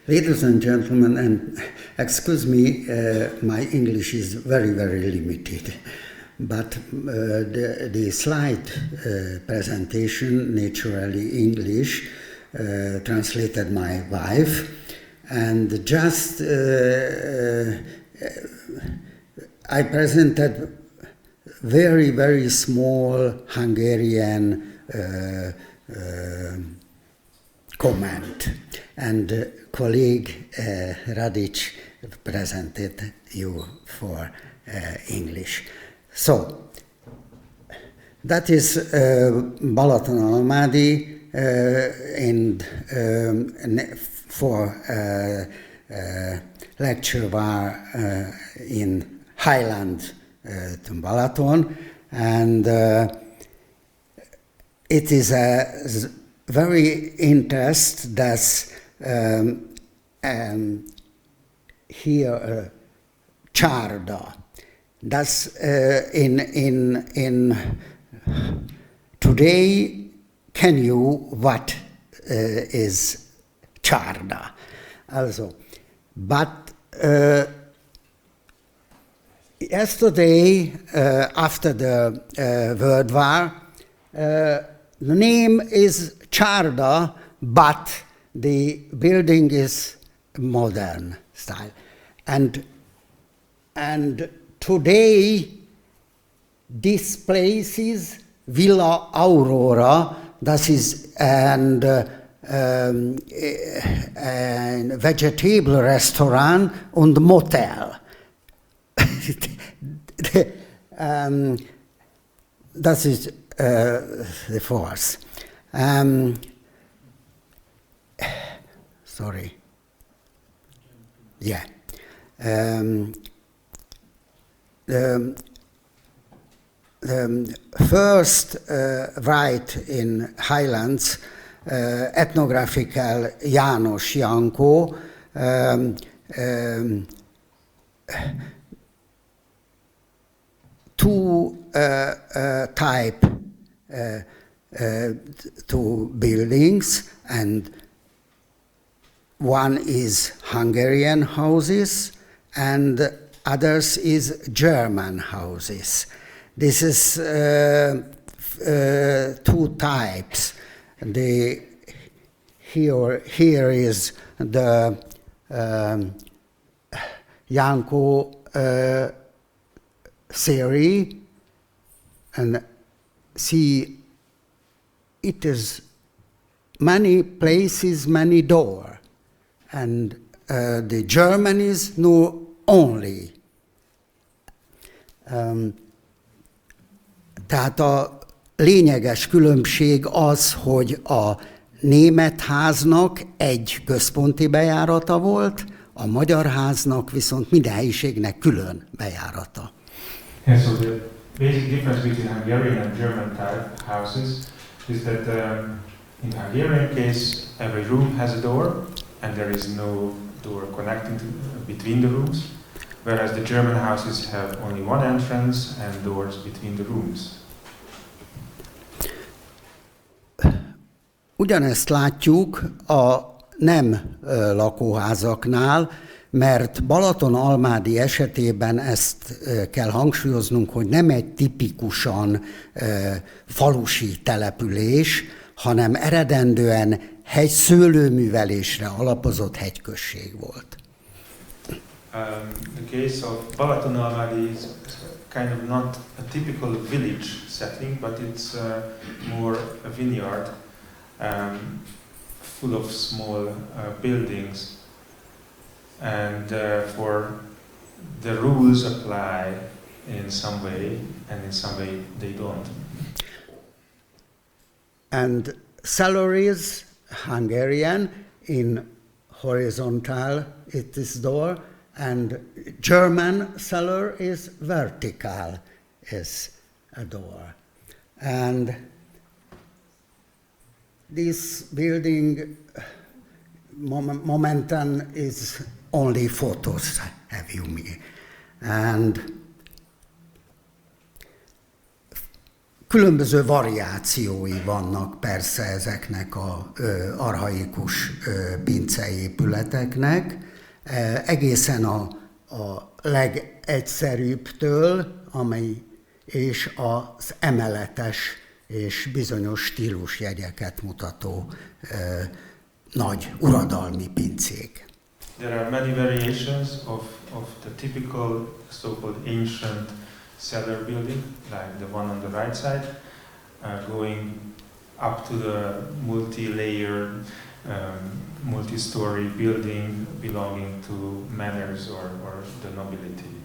Ladies and gentlemen, and excuse me, my English is very, very limited. But the slide presentation, naturally English, translated my wife, and just I presented very, very small Hungarian comment, and colleague Radic presented you for English. So, that is Balatonalmádi, and for lecture var in Highland to Balaton, and it is a very interest that here Csárda. That's in today. Can you what is Csárda? Also, but yesterday after the World War, the name is Csárda, but the building is modern style, and today this place is Villa Aurora. That is and vegetable restaurant and motel. That is the force. Sorry. Yeah. The first right in Highlands, ethnographical János Jankó, two type two buildings, and one is Hungarian houses and others is German houses. This is two types. Here is the Janko series, and see it is many places, many door, and the German is no only. Tehát a lényeges különbség az, hogy a német háznak egy központi bejárata volt, a magyar háznak viszont minden helyiségnek külön bejárata. Yeah, so the basic difference between Hungarian and German type houses is that in Hungarian case every room has a door and there is no door connecting between the rooms, whereas the German houses have only one entrance and doors between the rooms. Ugyanezt látjuk a nem lakóházaknál, mert Balatonalmádi esetében ezt kell hangsúlyoznunk, hogy nem egy tipikusan falusi település, hanem eredendően szőlőművelésre alapozott hegyközség volt. The case of Balatonalmádi is kind of not a typical village setting, but it's more a vineyard full of small buildings, and for the rules apply in some way, and in some way they don't. And salaries, Hungarian, in horizontal it is door, and German cellar is vertical, is a door. And this building momentum is only photos, have you me. And Különböző variációi vannak persze ezeknek az archaikus pinceépületeknek, egészen a legegyszerűbbtől, amely és az emeletes és bizonyos stílusjegyeket mutató nagy uradalmi pincék. There are many variations of the typical so-called ancient cellar building, like the one on the right side, going up to the multi-layered, multi-story building belonging to manors or the nobility.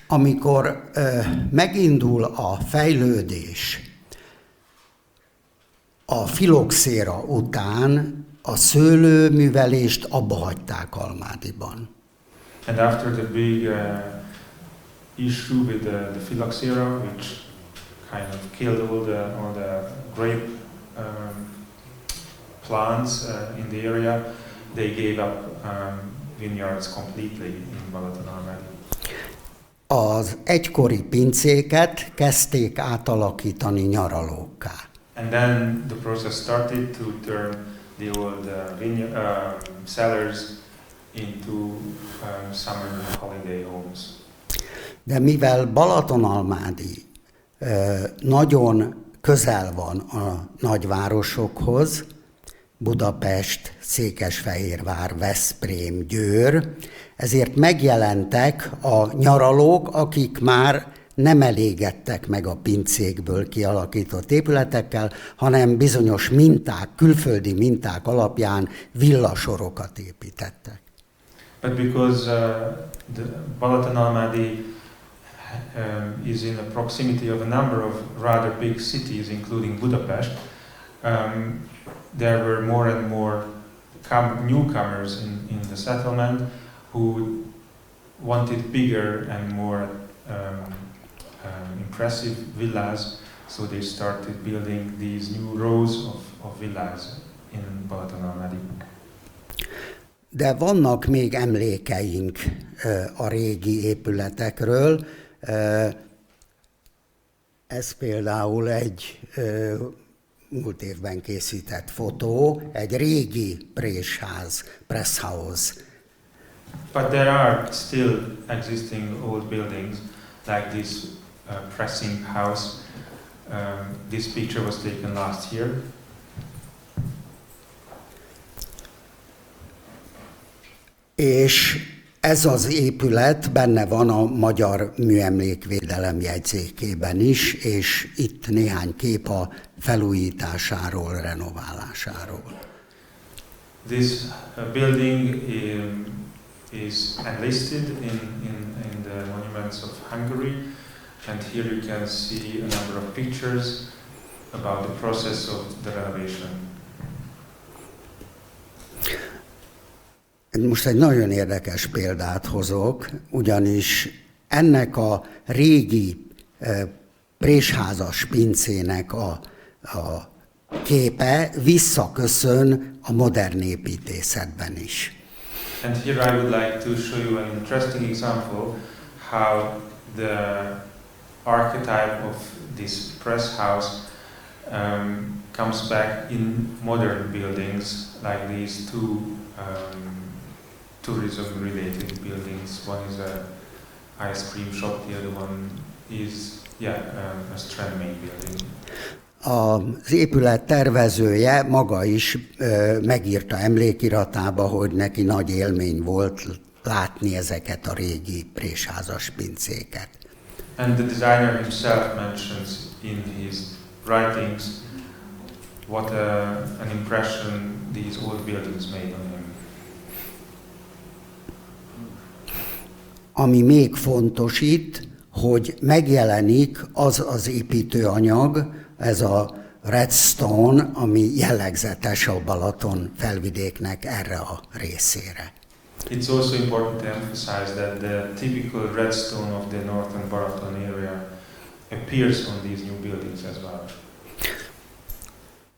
Amikor megindul a fejlődés, a filoxéra után a szőlőművelést abba hagyták Almádiban. And after the big issue with the phylloxera, which kind of killed all the grape plants in the area, they gave up vineyards completely in Balatonalmádi. Az egykori pincéket kezdték átalakítani nyaralókká. And then the process started to turn the old cellars into summer holiday homes. De mivel Balatonalmádi nagyon közel van a nagyvárosokhoz, Budapest, Székesfehérvár, Veszprém, Győr, ezért megjelentek a nyaralók, akik már nem elégedtek meg a pincékből kialakított épületekkel, hanem bizonyos minták, külföldi minták alapján villasorokat építettek. But because the Balatonalmádi is in the proximity of a number of rather big cities, including Budapest, there were more and more newcomers in the settlement who wanted bigger and more impressive villas, so they started building these new rows of villas in Balatonalmádi. De vannak még emlékeink a régi épületekről. Ez például egy múlt évben készített fotó, egy régi présház, press house. But there are still existing old buildings, like this pressing house. This picture was taken last year. És ez az épület benne van a Magyar Műemlékvédelem jegyzékében is, és itt néhány kép a felújításáról, renoválásáról. This building is enlisted in the monuments of Hungary, and here you can see a number of pictures about the process of the renovation. Most egy nagyon érdekes példát hozok, ugyanis ennek a régi présházas pincének a képe visszaköszön a modern építészetben is. And here I would like to show you an interesting example how the archetype of this press house comes back in modern buildings like these two tourism-related buildings. One is an ice cream shop, the other one is a strandmain building. Az épület tervezője maga is megírta emlékiratába, hogy neki nagy élmény volt látni ezeket a régi présházas pincéket. And the designer himself mentions in his writings what an impression these old buildings made on him. Ami még fontos itt, hogy megjelenik az az építőanyag, ez a redstone, ami jellegzetes a Balaton felvidéknek erre a részére. It's also important to emphasize that the typical redstone of the northern Balaton area appears on these new buildings as well.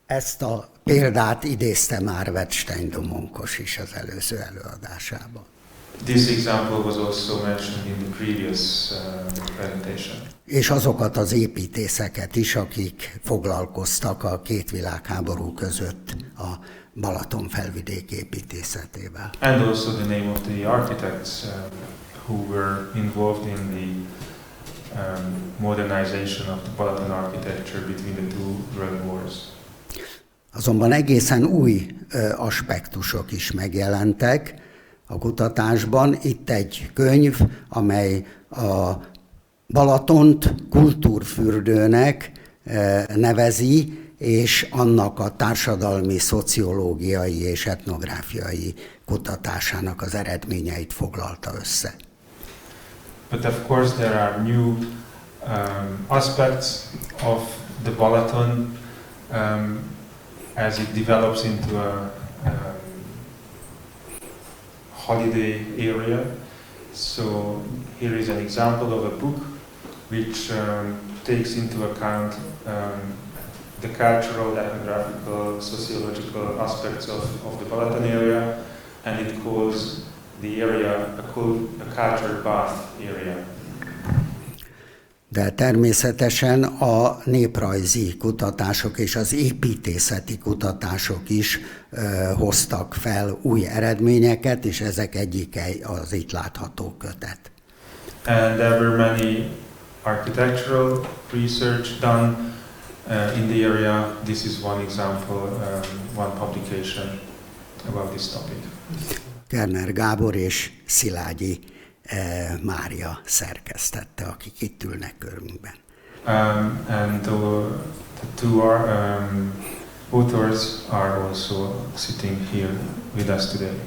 Ezt a példát idézte már Wettstein Domonkos is az előző előadásában. This example was also mentioned in the previous presentation. És azokat az építészeket is, akik foglalkoztak a két világháború között a Balaton felvidék építészetével. And also the name of the architects who were involved in the modernization of the Balaton architecture between the two world wars. Azonban egészen új aspektusok is megjelentek a kutatásban. Itt egy könyv, amely a Balatont kultúrfürdőnek nevezi, és annak a társadalmi, szociológiai és etnográfiai kutatásának az eredményeit foglalta össze. But of course there are new aspects of the Balaton as it develops into a holiday area. So here is an example of a book which takes into account the cultural, ethnographical, sociological aspects of the Balaton area, and it calls the area a culture bath area. De természetesen a néprajzi kutatások és az építészeti kutatások is hoztak fel új eredményeket, és ezek egyike az itt látható kötet. And there were many architectural research done in the area. This is one example, one publication about this topic. Kerner Gábor és Szilágyi Mária szerkesztette, akik itt ülnek körünkben. And the two authors are also sitting here with us today.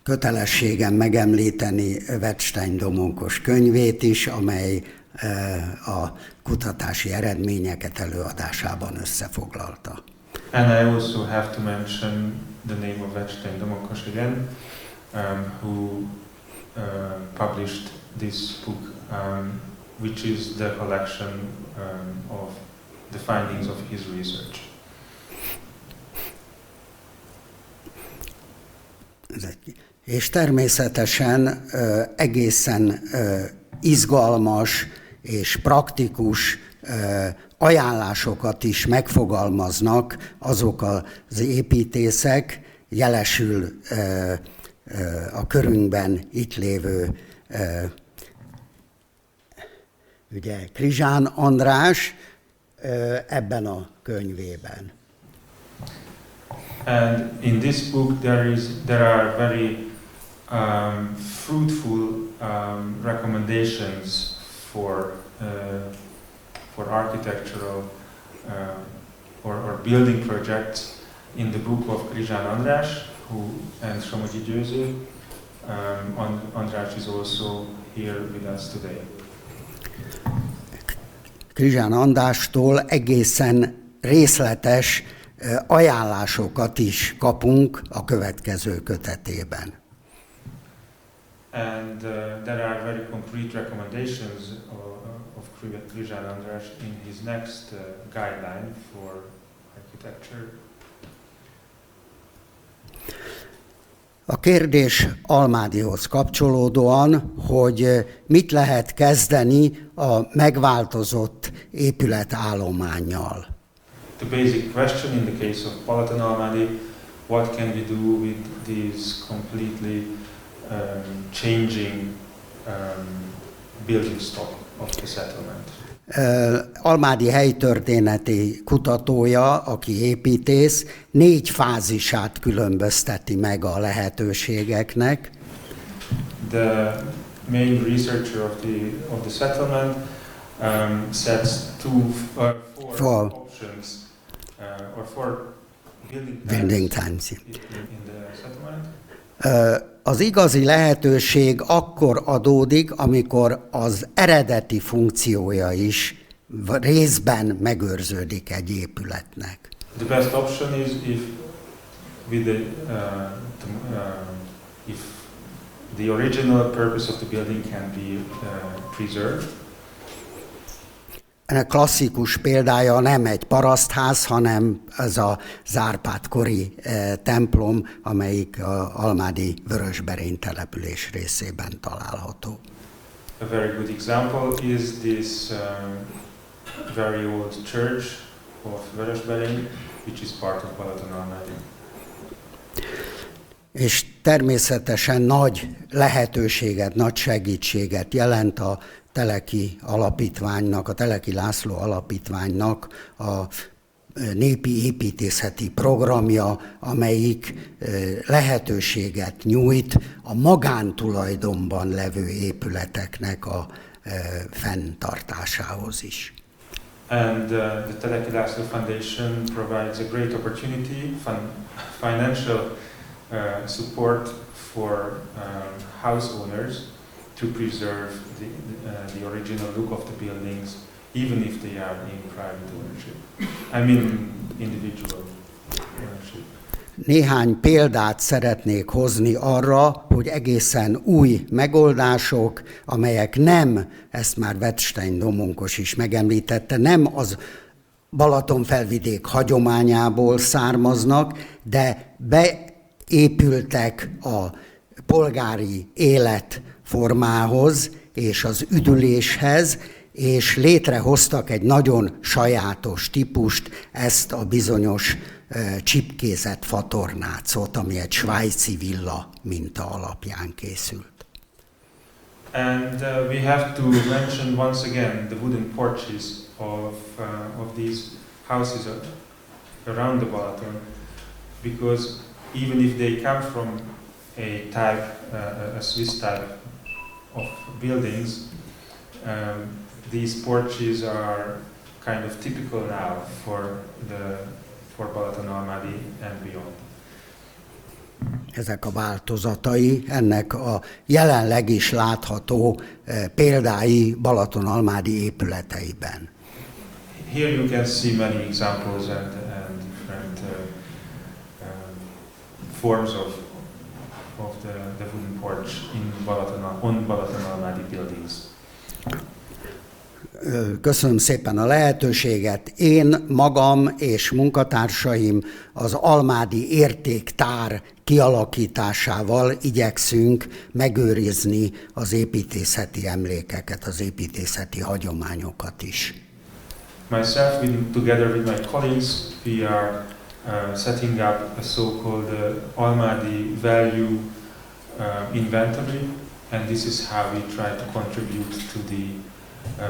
Kötelességem megemlíteni Wettstein Domonkos könyvét is, amely a kutatási eredményeket előadásában összefoglalta. And I also have to mention the name of Wettstein Domonkos again, who published this book, which is the collection of the findings of his research. És természetesen egészen izgalmas és praktikus ajánlásokat is megfogalmaznak azok az építészek, jelesül a körünkben itt lévő ugye Krizsán András ebben a könyvében. And in this book there are very fruitful recommendations for architectural or building projects in the book of Krizsán András and Somogyi Győző. András is also here with us today. Krizsán Andrástól egészen részletes ajánlásokat is kapunk a következő kötetében. And there are very concrete recommendations of Krizsán András in his next guideline for architecture. A kérdés Almádihoz kapcsolódóan, hogy mit lehet kezdeni a megváltozott épületállománnyal. The basic question in the case of Balatonalmádi, what can we do with these completely changing building stock of the settlement? Almádi helytörténeti kutatója, aki építész, 4 fázisát különbözteti meg a lehetőségeknek. The main researcher of the settlement sets four options or four building types in the settlement. Az igazi lehetőség akkor adódik, amikor az eredeti funkciója is részben megőrződik egy épületnek. The best option is if the original purpose of the building can be preserved. Ennek klasszikus példája nem egy parasztház, hanem ez a Árpád-kori templom, amelyik az almádi Vörösberény település részében található. A very good example is this very old church of Vörösberény, which is part of Balatonalmádi. És természetesen nagy lehetőséget, nagy segítséget jelent a Teleki Alapítványnak, a Teleki László Alapítványnak a népi építészeti programja, amelyik lehetőséget nyújt a magántulajdonban levő épületeknek a fenntartásához is. And the Teleki László Foundation provides a great opportunity, financial support for house owners to preserve the original look of the buildings, even if they are in private ownership. I mean individual ownership. Néhány példát szeretnék hozni arra, hogy egészen új megoldások, amelyek nem, ezt már Wettstein Domonkos is megemlítette, nem az Balatonfelvidék hagyományából származnak, de beépültek a polgári életformához és az üdüléshez, és létrehoztak egy nagyon sajátos típust, ezt a bizonyos csipkézett fatornácot, ami egy svájci villa minta alapján készült. And we have to mention once again the wooden porches of these houses around the Balaton, because even if they come from a Swiss type of buildings, these porches are kind of typical now for Balatonalmádi and beyond. Ezek a változatai ennek a jelenleg is látható példái Balatonalmádi épületeiben. Here you can see many examples and different forms of the wooden porch on Balatonalmádi buildings. Köszönöm szépen a lehetőséget. Én magam és munkatársaim az almádi értéktár kialakításával igyekszünk megőrizni az építészeti emlékeket, az építészeti hagyományokat is. Myself, together with my colleagues, we are setting up a so-called Almádi value inventory, and this is how we try to contribute to the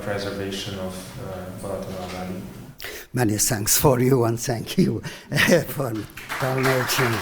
preservation of Balatonalmádi. Many thanks for you and thank you for donating.